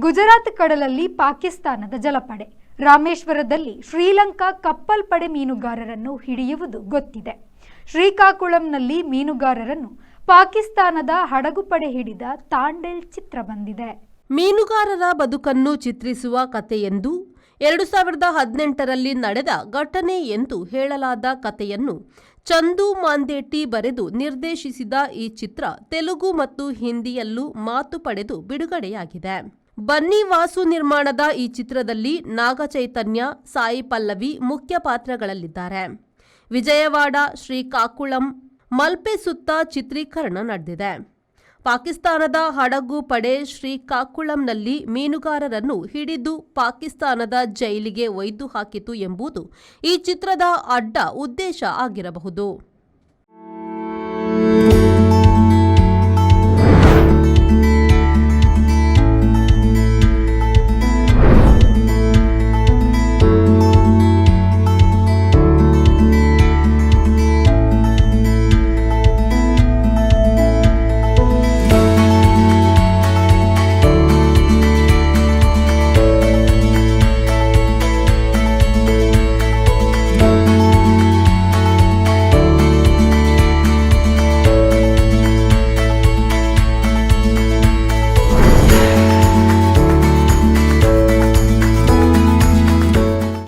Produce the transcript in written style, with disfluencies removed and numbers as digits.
ಗುಜರಾತ್ ಕಡಲಲ್ಲಿ ಪಾಕಿಸ್ತಾನದ ಜಲಪಡೆ, ರಾಮೇಶ್ವರದಲ್ಲಿ ಶ್ರೀಲಂಕಾ ಕಪ್ಪಲ್ ಪಡೆ ಮೀನುಗಾರರನ್ನು ಹಿಡಿಯುವುದು ಗೊತ್ತಿದೆ. ಶ್ರೀಕಾಕುಳಂನಲ್ಲಿ ಮೀನುಗಾರರನ್ನು ಪಾಕಿಸ್ತಾನದ ಹಡಗುಪಡೆ ಹಿಡಿದ ತಾಂಡೇಲ್ ಚಿತ್ರ ಬಂದಿದೆ. ಮೀನುಗಾರರ ಬದುಕನ್ನು ಚಿತ್ರಿಸುವ ಕಥೆಯೆಂದು 2018ರಲ್ಲಿ ನಡೆದ ಘಟನೆ ಎಂದು ಹೇಳಲಾದ ಕಥೆಯನ್ನು ಚಂದು ಮಾಂದೇಟಿ ಬರೆದು ನಿರ್ದೇಶಿಸಿದ ಈ ಚಿತ್ರ ತೆಲುಗು ಮತ್ತು ಹಿಂದಿಯಲ್ಲೂ ಮಾತು ಪಡೆದು ಬಿಡುಗಡೆಯಾಗಿದೆ. ಬನ್ನಿ ವಾಸು ನಿರ್ಮಾಣದ ಈ ಚಿತ್ರದಲ್ಲಿ ನಾಗಚೈತನ್ಯ, ಸಾಯಿ ಪಲ್ಲವಿ ಮುಖ್ಯ ಪಾತ್ರಗಳಲ್ಲಿದ್ದಾರೆ. ವಿಜಯವಾಡ, ಶ್ರೀಕಾಕುಳಂ, ಮಲ್ಪೆ ಸುತ್ತ ಚಿತ್ರೀಕರಣ ನಡೆದಿದೆ. ಪಾಕಿಸ್ತಾನದ ಹಡಗು ಪಡೆ ಶ್ರೀಕಾಕುಳಂನಲ್ಲಿ ಮೀನುಗಾರರನ್ನು ಹಿಡಿದು ಪಾಕಿಸ್ತಾನದ ಜೈಲಿಗೆ ಒಯ್ದು ಹಾಕಿತು ಎಂಬುದು ಈ ಚಿತ್ರದ ಅಡ್ಡ ಉದ್ದೇಶ ಆಗಿರಬಹುದು.